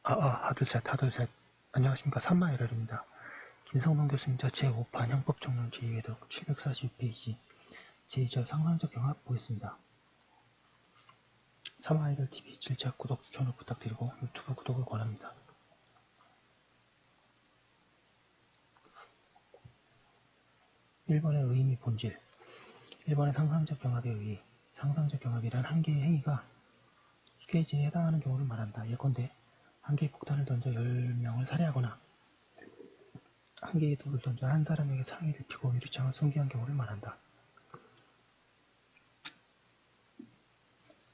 하둘셋. 안녕하십니까. 산마이럴입니다. 김성동 교수님자 제5판 형법정론 제2회독 742페이지 제2절 상상적 경합 보겠습니다. 산마이럴TV 7차 구독 추천을 부탁드리고 유튜브 구독을 권합니다. 1번의 의의 및 본질. 1번의 상상적 경합의 의의. 상상적 경합이란 한 개의 행위가 수계지에 해당하는 경우를 말한다. 예컨대 한 개의 폭탄을 던져 10명을 살해하거나 한 개의 돌을 던져 한 사람에게 상해를 입히고 유리창을 숭기한 경우를 말한다.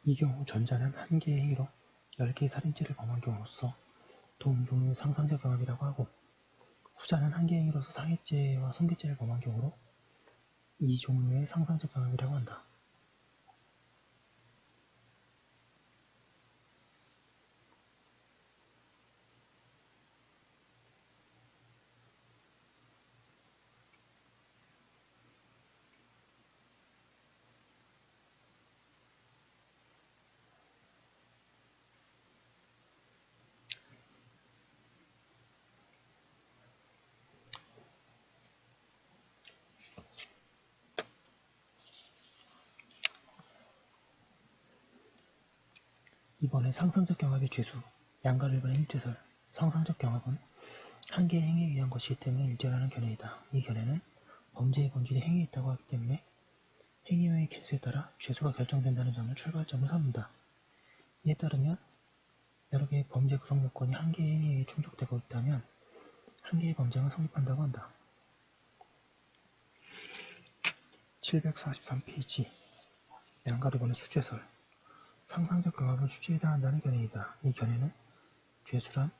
이 경우 전자는 한 개의 행위로 10개의 살인죄를 범한 경우로서 동 종류의 상상적 경합이라고 하고, 후자는 한 개의 행위로서 상해죄와 손괴죄를 범한 경우로 이 종류의 상상적 경합이라고 한다. 이번에 상상적 경합의 죄수. 양가 1번의 1제설. 상상적 경합은 한 개의 행위에 의한 것이기 때문에 일제라는 견해이다. 이 견해는 범죄의 본질이 행위에 있다고 하기 때문에 행위의 개수에 따라 죄수가 결정된다는 점을 출발점을 삼는다. 이에 따르면 여러 개의 범죄 구성 요건이 한 개의 행위에 의해 충족되고 있다면 한 개의 범죄가 성립한다고 한다. 743페이지 양가 1번의 수죄설. 상상적 경합은 수죄에 해당한다는 견해이다. 이 견해는 죄수란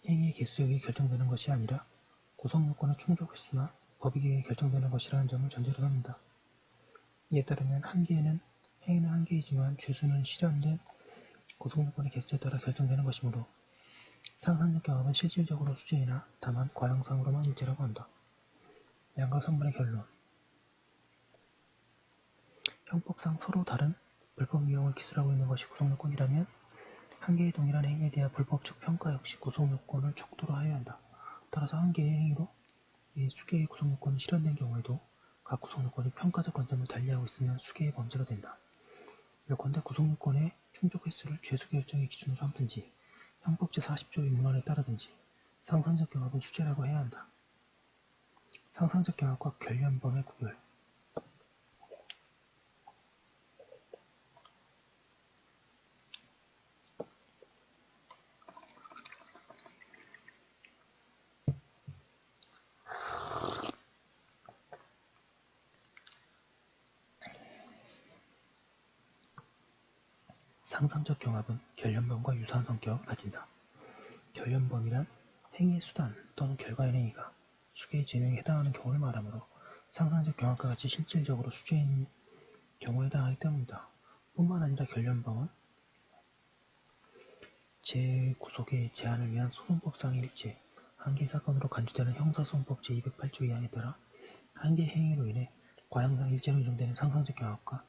행위의 개수에 의해 결정되는 것이 아니라 구성 요건의 충족 횟수나 법익에 의해 결정되는 것이라는 점을 전제로 삼는다. 이에 따르면 행위는 한 개이지만 죄수는 실현된 구성 요건의 개수에 따라 결정되는 것이므로 상상적 경합은 실질적으로 수죄이나 다만 과형상으로만 일제라고 한다. 양가 3번의 결론. 형법상 서로 다른 불법 유형을 기술하고 있는 것이 구성 요건이라면 한 개의 동일한 행위에 대한 불법적 평가 역시 구성 요건을 척도로 하여야 한다. 따라서 한 개의 행위로 이 수개의 구성 요건이 실현된 경우에도 각 구성 요건이 평가적 관점을 달리하고 있으면 수개의 범죄가 된다. 예컨대 구성 요건의 충족 횟수를 죄수 결정의 기준으로 삼든지 형법 제40조의 문헌에 따르든지 상상적 경합은 수재라고 해야 한다. 상상적 경합과 결연범의 구별. 상상적 경합은 결연범과 유사한 성격을 가진다. 결연범이란 행위의 수단 또는 결과의 행위가 수개의 진행에 해당하는 경우를 말하므로 상상적 경합과 같이 실질적으로 수재인 경우에 해당하기 때문이다. 뿐만 아니라 결연범은 제9속의 제한을 위한 소송법상의 일체, 한 개의 사건으로 간주되는 형사소송법 제208조 2항에 따라 한 개의 행위로 인해 과형상 일체로 인정되는 상상적 경합과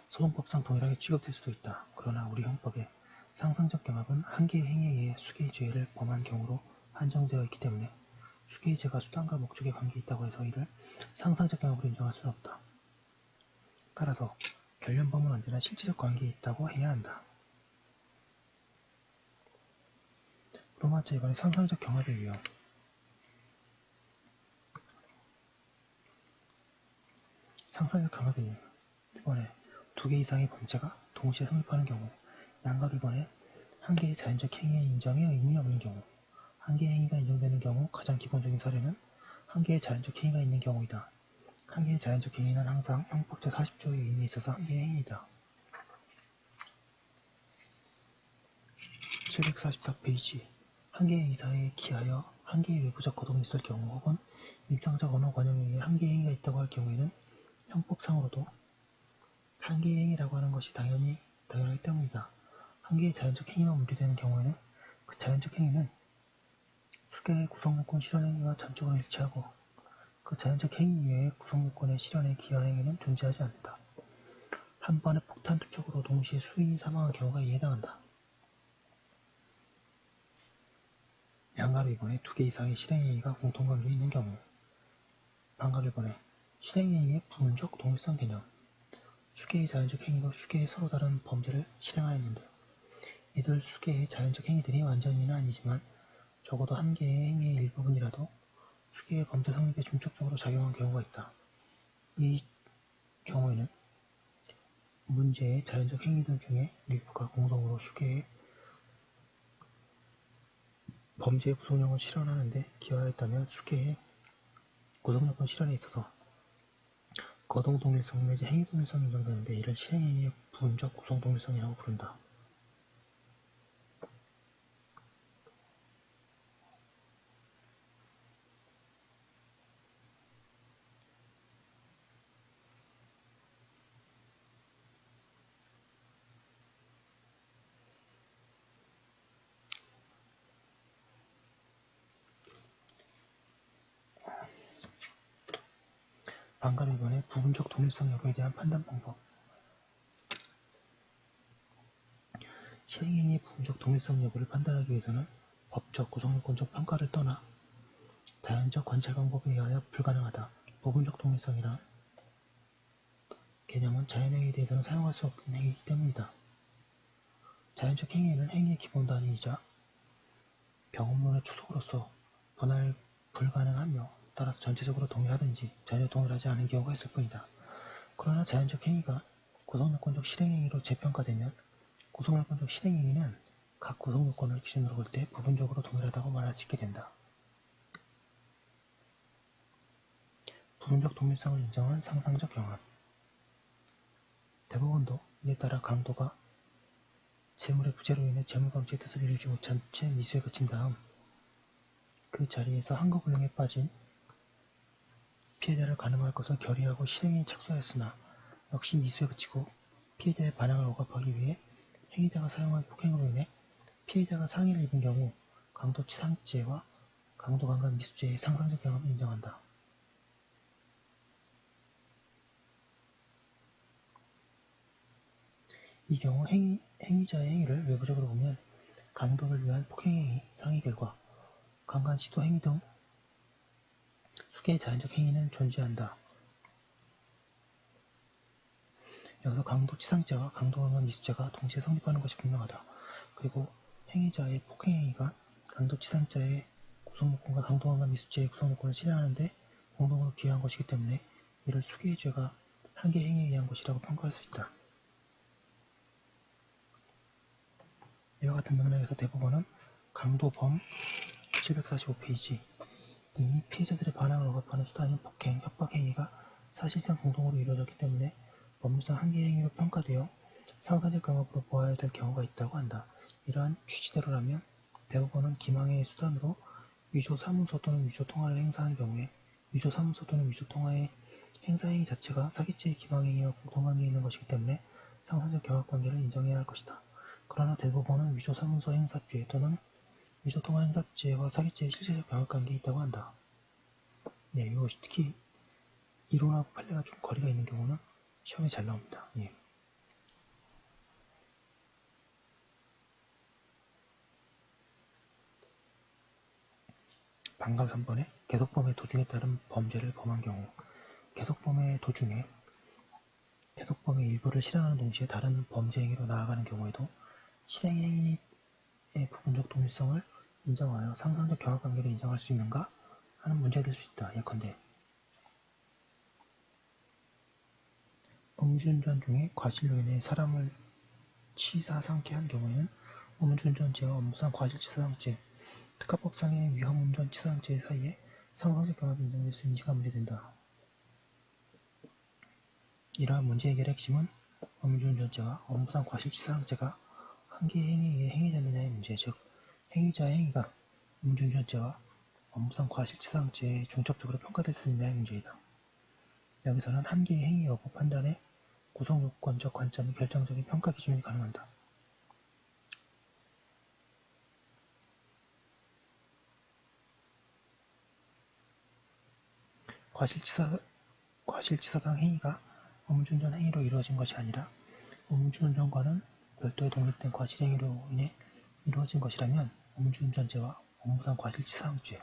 소송법상 동일하게 취급될 수도 있다. 그러나 우리 형법에 상상적 경합은 한 개의 행위에 의해 수개의 죄를 범한 경우로 한정되어 있기 때문에 수개의 죄가 수단과 목적에 관계에 있다고 해서 이를 상상적 경합으로 인정할 수는 없다. 따라서 결연범은 언제나 실질적 관계에 있다고 해야 한다. 로마자 2번의 상상적 경합의 유형. 상상적 경합의 유형. 1번에 두 개 이상의 범죄가 동시에 성립하는 경우, 양가 1번에 한 개의 자연적 행위의 인정에 의문이 없는 경우, 한 개의 행위가 인정되는 경우 가장 기본적인 사례는 한 개의 자연적 행위가 있는 경우이다. 한 개의 자연적 행위는 항상 형법 제40조의 의미에 있어서 한 개의 행위이다. 744페이지 한 개의 의사에 기하여 한 개의 외부적 거동이 있을 경우 혹은 일상적 언어 관용에 의해 한 개의 행위가 있다고 할 경우에는 형법상으로도 한 개의 행위라고 하는 것이 당연하기 때문이다. 한 개의 자연적 행위만 문제되는 경우에는 그 자연적 행위는 수개의 구성요건 실현 행위와 전적으로 일치하고 그 자연적 행위 이외의 구성요건의 실현에 기여한 행위는 존재하지 않는다. 한 번의 폭탄 투척으로 동시에 수인이 사망한 경우가 이에 해당한다. 양가 1번에 2개 이상의 실행행위가 공통관계에 있는 경우. 방가 1번에 실행행위의 부분적 동일성 개념. 수개의 자연적 행위로 수개의 서로 다른 범죄를 실행하였는데 이들 수개의 자연적 행위들이 완전히는 아니지만 적어도 한 개의 행위의 일부분이라도 수개의 범죄 성립에 중첩적으로 작용한 경우가 있다. 이 경우에는 문제의 자연적 행위들 중에 일부가 공동으로 수개의 범죄의 구성력을 실현하는데 기여하였다면 수개의 구성력은 실현에 있어서 거동동일성 내지 행위동일성이 인정되는데 이를 실행행위의 부분적 구성동일성이라고 부른다. 방가 1번의 부분적 동일성 여부에 대한 판단 방법. 실행행위의 부분적 동일성 여부를 판단하기 위해서는 법적, 구성요건적 평가를 떠나 자연적 관찰 방법에 의하여 불가능하다. 부분적 동일성이란 개념은 자연행위에 대해서는 사용할 수 없는 행위이기 때문이다. 자연적 행위는 행위의 기본 단위이자 경험론의 초석으로서 분할 불가능하며 따라서 전체적으로 동일하든지 전혀 동일하지 않은 경우가 있을 뿐이다. 그러나 자연적 행위가 구성요건적 실행행위로 재평가되면 구성요건적 실행행위는 각 구성요건을 기준으로 볼 때 부분적으로 동일하다고 말할 수 있게 된다. 부분적 동일성을 인정한 상상적 경험. 대법원도 이에 따라 강도가 재물의 부재로 인해 재물방치의 뜻을 이루지 못한 채 미수에 그친 다음 그 자리에서 항거불능에 빠진 피해자를 가늠할 것을 결의하고 실행에 착수하였으나 역시 미수에 그치고 피해자의 반항을 억압하기 위해 행위자가 사용한 폭행으로 인해 피해자가 상해를 입은 경우 강도치상죄와 강도강간 미수죄의 상상적 경험을 인정한다. 이 경우 행위자의 행위를 외부적으로 보면 강도를 위한 폭행행위, 상해 결과, 강간 시도 행위 등 수개의 자연적 행위는 존재한다. 여기서 강도치상죄와 강도강간 미수죄가 동시에 성립하는 것이 분명하다. 그리고 행위자의 폭행행위가 강도치상죄의 구성요건과 강도강간 미수죄의 구성요건을 실행하는데 공동으로 기여한 것이기 때문에 이를 수개의 죄가 한 개의 행위에 의한 것이라고 평가할 수 있다. 이와 같은 맥락에서 대법원은 강도범 745페이지 이미 피해자들의 반항을 억압하는 수단인 폭행, 협박 행위가 사실상 공동으로 이루어졌기 때문에 법률상 한 개의 행위로 평가되어 상상적 경험으로 보아야 될 경우가 있다고 한다. 이러한 취지대로라면 대법원은 기망행위 수단으로 위조사문서 또는 위조통화를 행사한 경우에 위조사문서 또는 위조통화의 행사행위 자체가 사기죄의 기망행위와 공통관계에 있는 것이기 때문에 상상적 경합관계를 인정해야 할 것이다. 그러나 대법원은 위조사문서 행사죄 또는 위조통화 행사죄와 사기죄의 실질적 경합관계에 있다고 한다. 네, 이거 특히 이론하고 판례가 좀 거리가 있는 경우는 시험에 잘 나옵니다. 예. 방금 3번에 계속범의 도중에 따른 범죄를 범한 경우 계속범의 도중에 계속범의 일부를 실행하는 동시에 다른 범죄 행위로 나아가는 경우에도 실행행위의 부분적 동일성을 인정하여 상상적 경합관계를 인정할 수 있는가 하는 문제가 될 수 있다. 예컨대 음주운전 중에 과실로 인해 사람을 치사상케 한 경우에는 음주운전죄와 업무상 과실치사상죄, 특가법상의 위험운전 치사상죄 사이에 상상적 경합이 인정될 수 있는지가 문제된다. 이러한 문제 해결의 핵심은 음주운전죄와 업무상 과실치사상죄가 한 개의 행위에 의해 행해졌느냐의 문제, 즉 행위자의 행위가 음주운전죄와 업무상 과실치사상죄에 중첩적으로 평가될 수 있느냐의 문제이다. 여기서는 한 개의 행위 여부 판단에 구성요건적 관점이 결정적인 평가 기준이 가능한다. 과실치사상 행위가 음주운전 행위로 이루어진 것이 아니라 음주운전과는 별도의 독립된 과실행위로 인해 이루어진 것이라면 음주운전죄와 업무상 과실치사항죄,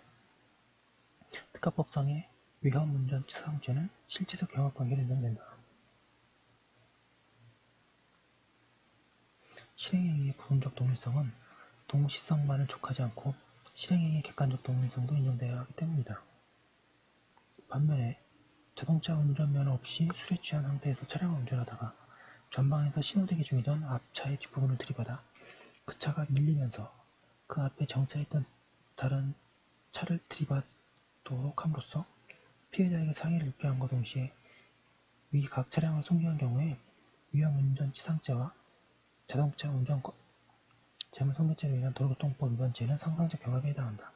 특가법상의 위험운전치사항죄는 실체적 경합관계로 인정된다. 실행행위의 부분적 동일성은 동시성만을 촉하지 않고 실행행위의 객관적 동일성도 인정되어야 하기 때문이다. 반면에 자동차 운전면허 없이 술에 취한 상태에서 차량을 운전하다가 전방에서 신호대기 중이던 앞차의 뒷부분을 들이받아 그 차가 밀리면서 그 앞에 정차했던 다른 차를 들이받도록 함으로써 피해자에게 상해를 입게 함과 동시에 위 각 차량을 손괴한 경우에 위험운전치상죄와 자동차 운전 재물손괴죄로 인한 도로교통법 위반죄는 상상적 경합에 해당한다.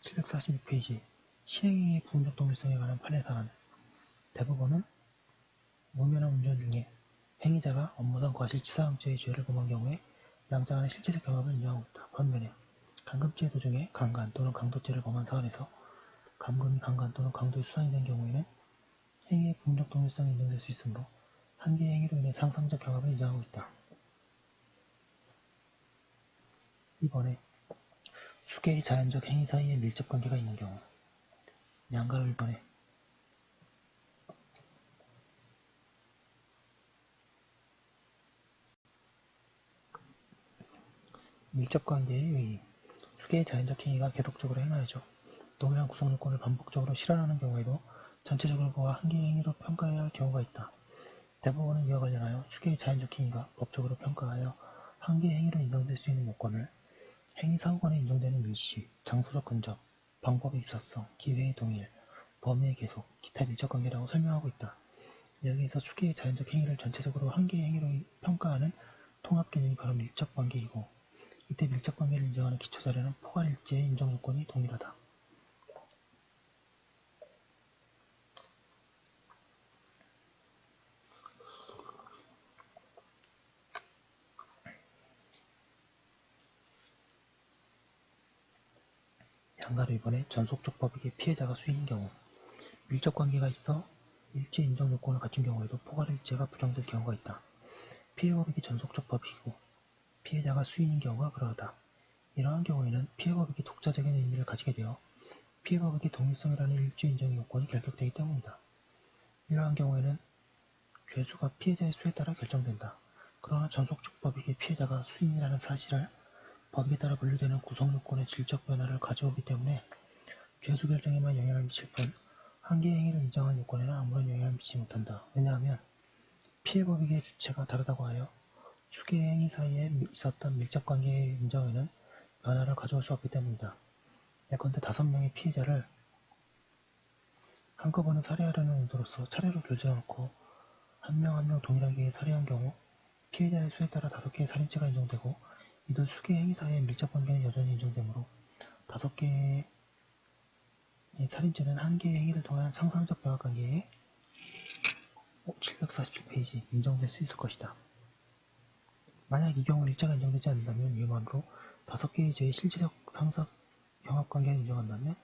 746페이지 실행행위의 부분적 동일성에 관한 판례 사안. 대법원은 무면허 운전 중에 행위자가 업무상 과실치사항죄의 죄를 범한 경우에 양자 간의 실체적 경합을 인정하고 있다. 반면에 감금죄 도중에 강간 또는 강도죄를 범한 사안에서 감금이 강간 또는 강도의 수단이 된 경우에는 행위의 부분적 동일성이 인정될 수 있으므로 한 개의 행위로 인해 상상적 경합을 인정하고 있다. 이번에 수개의 자연적 행위 사이에 밀접관계가 있는 경우 양가 1번에 밀접관계에 의해 수개의 자연적 행위가 계속적으로 행하여져 동일한 구성요건을 반복적으로 실현하는 경우에도 전체적으로 보아 한 개의 행위로 평가해야 할 경우가 있다. 대법원은 이와 관련하여 수개의 자연적 행위가 법적으로 평가하여 한 개의 행위로 인정될 수 있는 요건을 행위사고관에 인정되는 일시, 장소적 근접, 방법의 유사성, 기회의 동일, 범위의 계속, 기타 밀접관계라고 설명하고 있다. 여기에서 수개의 자연적 행위를 전체적으로 한 개의 행위로 평가하는 통합개념이 바로 밀접관계이고 이때 밀접관계를 인정하는 기초자료는 포괄일제의 인정요건이 동일하다. 양가로 이번에 전속적 법익의 피해자가 수인인 경우 밀접관계가 있어 일제 인정요건을 갖춘 경우에도 포괄일제가 부정될 경우가 있다. 피해법익이 전속적 법익이고 피해자가 수인인 경우가 그러하다. 이러한 경우에는 피해법익이 독자적인 의미를 가지게 되어 피해법익의 동일성이라는 일제 인정의 요건이 결격되기 때문이다. 이러한 경우에는 죄수가 피해자의 수에 따라 결정된다. 그러나 전속적 법익의 피해자가 수인이라는 사실을 법익에 따라 분류되는 구성요건의 질적 변화를 가져오기 때문에 죄수 결정에만 영향을 미칠 뿐 한 개의 행위를 인정한 요건에는 아무런 영향을 미치지 못한다. 왜냐하면 피해법익의 주체가 다르다고 하여 수개의 행위 사이에 있었던 밀접관계의 인정에는 변화를 가져올 수 없기 때문이다. 예컨대 5명의 피해자를 한꺼번에 살해하려는 의도로서 차례로 결정하고 한 명 한 명 동일하게 살해한 경우 피해자의 수에 따라 5개의 살인죄가 인정되고 이들 수개의 행위 사이의 밀접관계는 여전히 인정되므로 5개의 살인죄는 한 개의 행위를 통한 상상적 병합관계에 747페이지 인정될 수 있을 것이다. 만약 이 경우 일자가 인정되지 않는다면 이만으로 5개의 죄의 실질적 상상 병합관계를 인정한다면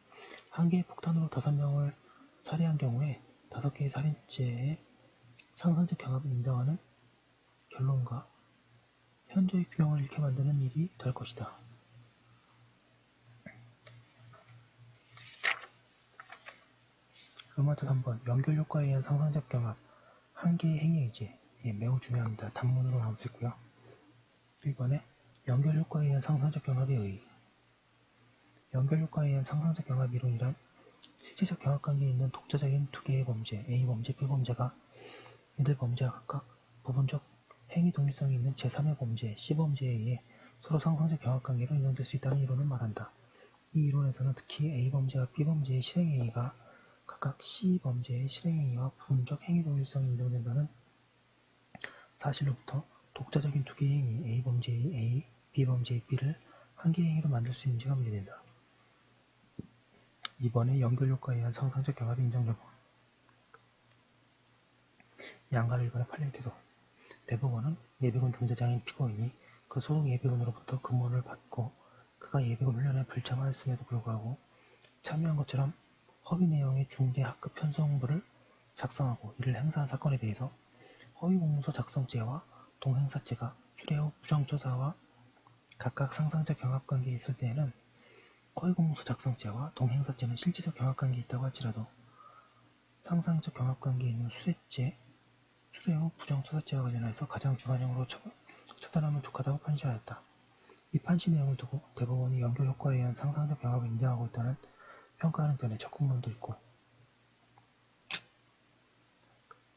한 개의 폭탄으로 5명을 살해한 경우에 5개의 살인죄의 상상적 경합을 인정하는 결론과 현저히 균형을 잃게 만드는 일이 될 것이다. 로마자 3번 연결효과에 의한 상상적 경합 한 개의 행위 의제 매우 중요합니다. 단문으로 나올 수 있고요. 1번에 연결효과에 의한 상상적 경합의 의의 연결효과에 의한 상상적 경합 이론이란 실질적 경합관계에 있는 독자적인 두 개의 범죄 A범죄, B범죄가 이들 범죄와 각각 부분적 행위 동일성이 있는 제3의 범죄 C범죄에 의해 서로 상상적 경합관계로 인정될 수 있다는 이론을 말한다. 이 이론에서는 특히 A범죄와 B범죄의 실행행위가 각각 C범죄의 실행행위와 부분적 행위 동일성이 인정된다는 사실로부터 독자적인 두 개의 행위 A범죄의 A, B범죄의 B를 한 개의 행위로 만들 수 있는지가 문제된다. 이번에 연결효과에 의한 상상적 경합의 인정 여부 양가를 이번에 판례 태도 대법원은 예비군 중대장인 피고인이 그 소속 예비군으로부터 금원을 받고 그가 예비군 훈련에 불참하였음에도 불구하고 참여한 것처럼 허위 내용의 중대 학급 편성부를 작성하고 이를 행사한 사건에 대해서 허위공문서 작성죄와 동행사죄가 수뢰 후 부정조사와 각각 상상적 경합관계에 있을 때에는 허위공문서 작성죄와 동행사죄는 실제적 경합관계에 있다고 할지라도 상상적 경합관계에 있는 수뢰죄, 수뢰 후 부정조사죄와 관련해서 가장 중한형으로 처단하면 족하다고 판시하였다. 이 판시 내용을 두고 대법원이 연결효과에 의한 상상적 경합을 인정하고 있다는 평가하는 편에 적국론도 있고,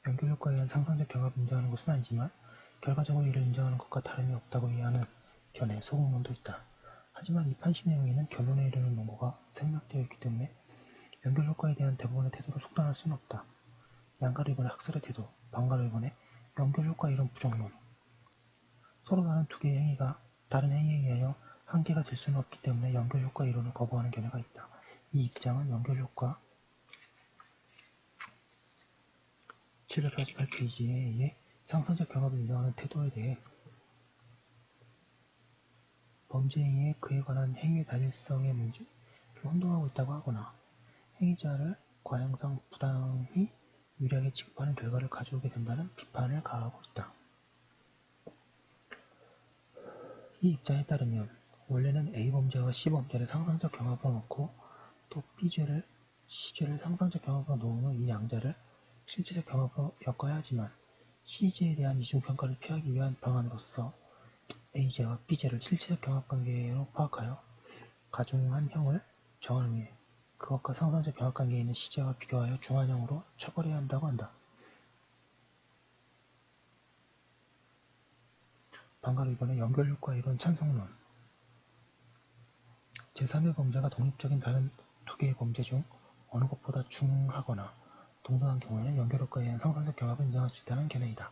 연결효과에 의한 상상적 경합을 인정하는 것은 아니지만 결과적으로 이를 인정하는 것과 다름이 없다고 이해하는 편에 소국론도 있다. 하지만 이 판시 내용에는 결론에 이르는 논거가 생략되어 있기 때문에 연결효과에 대한 대법원의 태도를 속단할 수는 없다. 양가를 이번에 학설의 태도, 반가를 이번에 연결효과 이론 부정론. 서로 다른 두 개의 행위가 다른 행위에 의하여 한계가 될 수는 없기 때문에 연결효과 이론을 거부하는 견해가 있다. 이 입장은 연결효과 748페이지에 의해 상상적 경합을 인정하는 태도에 대해 범죄 행위에 그에 관한 행위 달일성의 문제를 혼동하고 있다고 하거나 행위자를 과형상 부당히 유리하게 취급하는 결과를 가져오게 된다는 비판을 가하고 있다. 이 입장에 따르면 원래는 A범죄와 C범죄를 상상적 경합으로 놓고 또 B죄를 C죄를 상상적 경합으로 놓은 후 이 양자를 실제적 경합으로 엮어야 하지만 C죄에 대한 이중평가를 피하기 위한 방안으로서 A죄와 B죄를 실체적 경합관계로 파악하여 가중한 형을 정한 후에 그것과 상상적 경합관계에 있는 C죄와 비교하여 중한형으로 처벌해야 한다고 한다. 방가로 이번에 연결효과 이론 찬성론. 제3의 범죄가 독립적인 다른 두 개의 범죄 중 어느 것보다 중하거나 동등한 경우에는 연결효과에 의한 상상적 경합을 인정할 수 있다는 견해이다.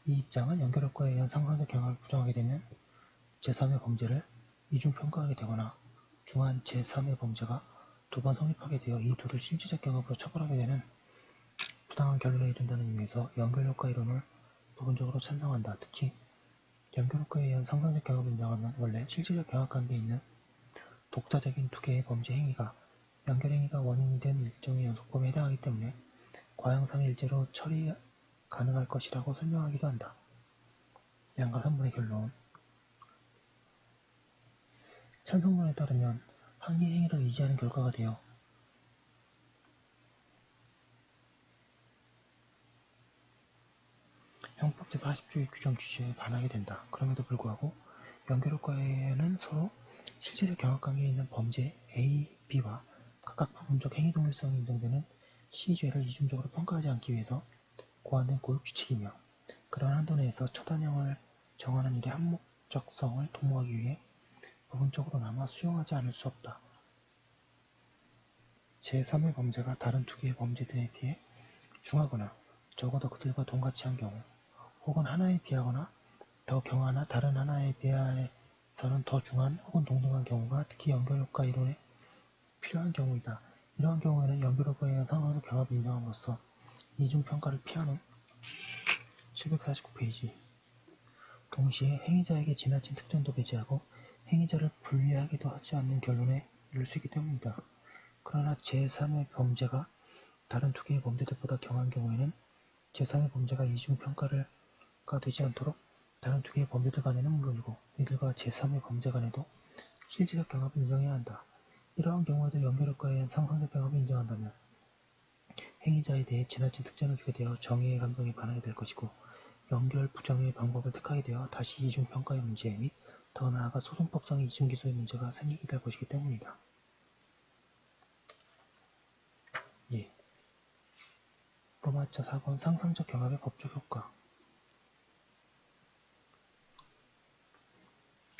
이 입장은 연결효과에 의한 상상적 경합을 부정하게 되면 제3의 범죄를 이중평가하게 되거나 중한 제3의 범죄가 두 번 성립하게 되어 이 둘을 실질적 경합으로 처벌하게 되는 부당한 결론에 이른다는 의미에서 연결효과 이론을 부분적으로 찬성한다. 특히 연결효과에 의한 상상적 경합을 인정하면 원래 실질적 경합관계에 있는 독자적인 두 개의 범죄 행위가 연결행위가 원인이 된 일종의 연속범에 해당하기 때문에 과형상의 일죄로 처리 가능할 것이라고 설명하기도 한다. 양가 3분의 결론. 찬성론에 따르면 한 개의 행위를 의지하는 결과가 되어 형법 제40조의 규정 취지에 반하게 된다. 그럼에도 불구하고 연결효과에는 서로 실제적 경합관계에 있는 범죄 A, B와 각각 부분적 행위 동일성이 인정되는 C죄를 이중적으로 평가하지 않기 위해서 고안된 고육규칙이며 그러한 한도 내에서 처단형을 정하는 일의 한목적성을 도모하기 위해 부분적으로나마 수용하지 않을 수 없다. 제3의 범죄가 다른 두 개의 범죄들에 비해 중하거나 적어도 그들과 동같이 한 경우 혹은 하나에 비하거나 더 경하나 다른 하나에 비하여서는 더 중한 혹은 동등한 경우가 특히 연결효과 이론에 필요한 경우이다. 이러한 경우에는 연결효과에 의한 상상적 경합을 인정함으로써 이중평가를 피하는 749페이지. 동시에 행위자에게 지나친 특정도 배제하고 행위자를 불리하게도 하지 않는 결론에 이를 수 있기 때문이다. 그러나 제3의 범죄가 다른 두 개의 범죄들보다 경한 경우에는 제3의 범죄가 이중평가가 되지 않도록 다른 두 개의 범죄들 간에는 물론이고 이들과 제3의 범죄 간에도 실질적 경합을 인정해야 한다. 이러한 경우에도 연결효과에 의한 상상적 경합을 인정한다면 행위자에 대해 지나친 특정을 주게 되어 정의의 감정에 반하게 될 것이고 연결 부정의 방법을 택하게 되어 다시 이중평가의 문제 및 더 나아가 소송법상의 이중기소의 문제가 생기게 될 것이기 때문이다. 예. 로마자 4번 상상적 경합의 법적 효과.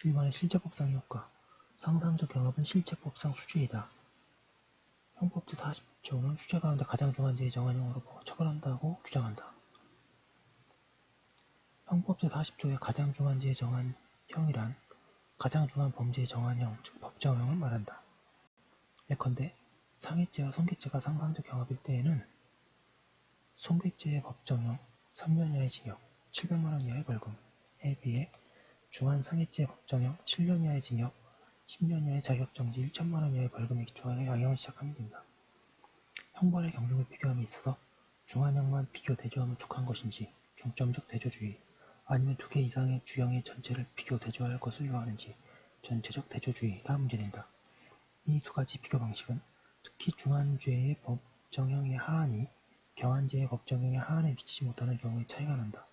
1번의 실제법상의 효과. 상상적 경합은 실제법상 수죄이다. 형법 제40조는 수죄 가운데 가장 중한 죄의 정한형으로 처벌한다고 주장한다. 형법 제40조의 가장 중한 죄의 정한형이란 가장 중한 범죄의 정한형, 즉 법정형을 말한다. 예컨대 상해죄와 손괴죄가 상상적 경합일 때에는 손괴죄의 법정형 3년 이하의 징역, 700만원 이하의 벌금에 비해 중한 상해죄의 법정형 7년 이하의 징역, 10년 이하의 자격정지 1천만원 이하의 벌금에 기초하여 양형을 시작하면 된다. 형벌의 경중을 비교함에 있어서 중한형만 비교 대조하면 족한 것인지 중점적 대조주의, 아니면 두 개 이상의 주형의 전체를 비교 대조할 것을 요하는지 전체적 대조주의가 문제된다. 이 두 가지 비교 방식은 특히 중한죄의 법정형의 하한이 경한죄의 법정형의 하한에 미치지 못하는 경우에 차이가 난다.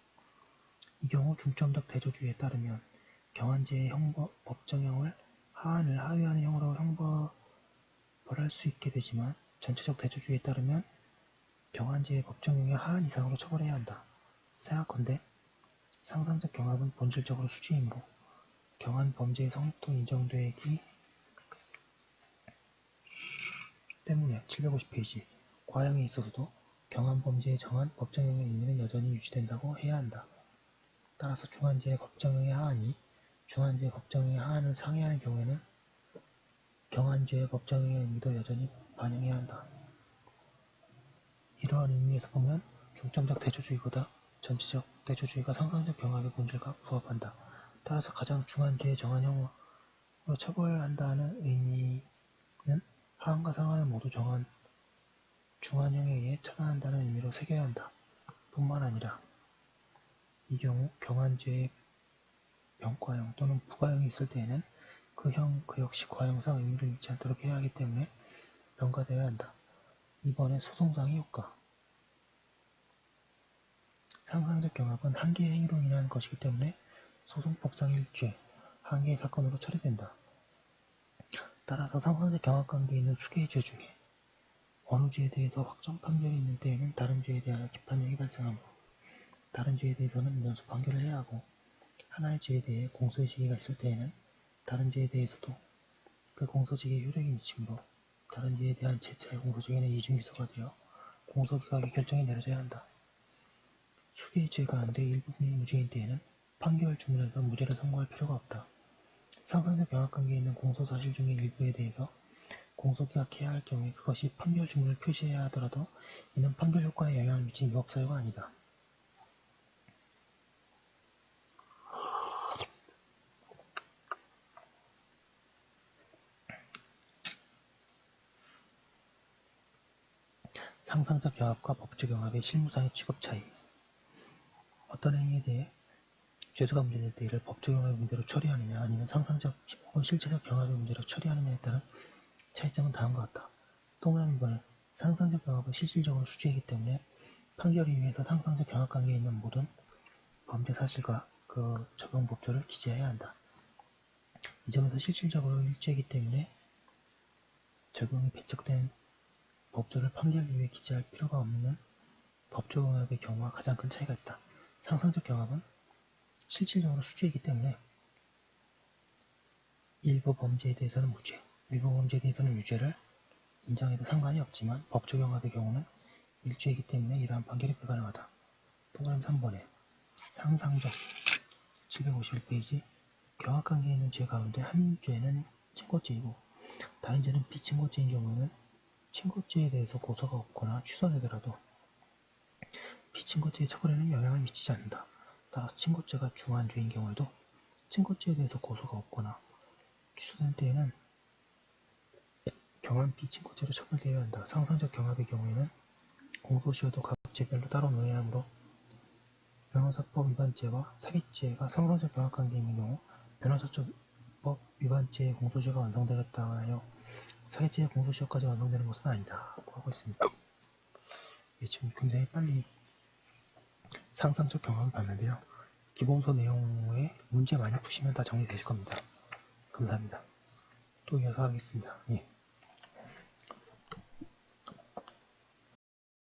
이 경우 중점적 대조주의에 따르면 경한죄의 법정형을 하한을 하회하는 형으로 형벌할 수 있게 되지만 전체적 대조주의에 따르면 경한죄의 법정형의 하한 이상으로 처벌해야 한다. 생각컨대 상상적 경합은 본질적으로 수재이므로 경한 범죄의 성립도 인정되기 때문에 750페이지 과형에 있어서도 경한 범죄에 정한 법정형의 의미는 여전히 유지된다고 해야 한다. 따라서 중한죄의 법정형의 하한이 중한죄의 법정형의 하한을 상회하는 경우에는 경한죄의 법정형의 의미도 여전히 반영해야 한다. 이러한 의미에서 보면 중점적 대조주의보다 전체적 대조주의가 상상적 경합의 본질과 부합한다. 따라서 가장 중한 죄의 정한형으로 처벌한다는 의미는 하한과 상한을 모두 정한 중한형에 의해 처단한다는 의미로 새겨야 한다. 뿐만 아니라 이 경우 경한죄의 병과형 또는 부과형이 있을 때에는 그 역시 과형상 의미를 잃지 않도록 해야 하기 때문에 명가되어야 한다. 이번에 소송상의 효과. 상상적 경합은 한 개의 행위로 인한 것이기 때문에 소송법상 일죄, 한 개의 사건으로 처리된다. 따라서 상상적 경합 관계에 있는 수개의 죄 중에 어느 죄에 대해서 확정 판결이 있는 때에는 다른 죄에 대하여 기판형이 발생하므로 다른 죄에 대해서는 면소 판결을 해야 하고 하나의 죄에 대해 공소의 시기가 있을 때에는 다른 죄에 대해서도 그 공소시기에 효력이 미치므로 다른 죄에 대한 제2차의 공소시기는 이중기소가 되어 공소기각의 결정이 내려져야 한다. 수개의 죄 가운데 일부분이 무죄인 때에는 판결 주문에서 무죄를 선고할 필요가 없다. 상상적 경합관계에 있는 공소사실 중의 일부에 대해서 공소기각해야 할 경우에 그것이 판결 주문을 표시해야 하더라도 이는 판결 효과에 영향을 미친 위법사유가 아니다. 상상적 경합과 법적 경합의 실무상의 취급 차이. 어떤 행위에 대해 죄수가 문제될 때 이를 법적 경합의 문제로 처리하느냐 아니면 상상적 혹은 실체적 경합의 문제로 처리하느냐에 따른 차이점은 다음과 같다. 동그라미 2번은 상상적 경합은 실질적으로 수재이기 때문에 판결 이후에서 상상적 경합 관계에 있는 모든 범죄 사실과 그 적용 법조를 기재해야 한다. 이 점에서 실질적으로 일죄이기 때문에 적용이 배척된 법조를 판결 이후에 기재할 필요가 없는 법조 경합의 경우와 가장 큰 차이가 있다. 상상적 경합은 실질적으로 수재이기 때문에 일부 범죄에 대해서는 무죄, 일부 범죄에 대해서는 유죄를 인정해도 상관이 없지만 법조 경합의 경우는 일죄이기 때문에 이러한 판결이 불가능하다. 동그라미 3번에 상상적 751페이지 경합관계에 있는 죄 가운데 한 죄는 친고죄이고 다른 죄는 비친고죄인 경우에는 친고죄에 대해서 고소가 없거나 취소되더라도 비친고죄의 처벌에는 영향을 미치지 않는다. 따라서 친고죄가 중한 죄인 경우에도 친고죄에 대해서 고소가 없거나 취소된 때에는 경한 비친고죄로 처벌되어야 한다. 상상적 경합의 경우에는 공소시효도 각 죄별로 따로 논해야 하므로 변호사법 위반죄와 사기죄가 상상적 경합관계에 있는 경우 변호사법 위반죄의 공소시효가 완성되겠다 하여 사기죄의 공소시효까지 완성되는 것은 아니다 하고 있습니다. 예, 지금 굉장히 빨리 상상적 경합을 봤는데요. 기본서 내용에 문제 많이 푸시면 다 정리되실 겁니다. 감사합니다. 또 이어서 하겠습니다. 예.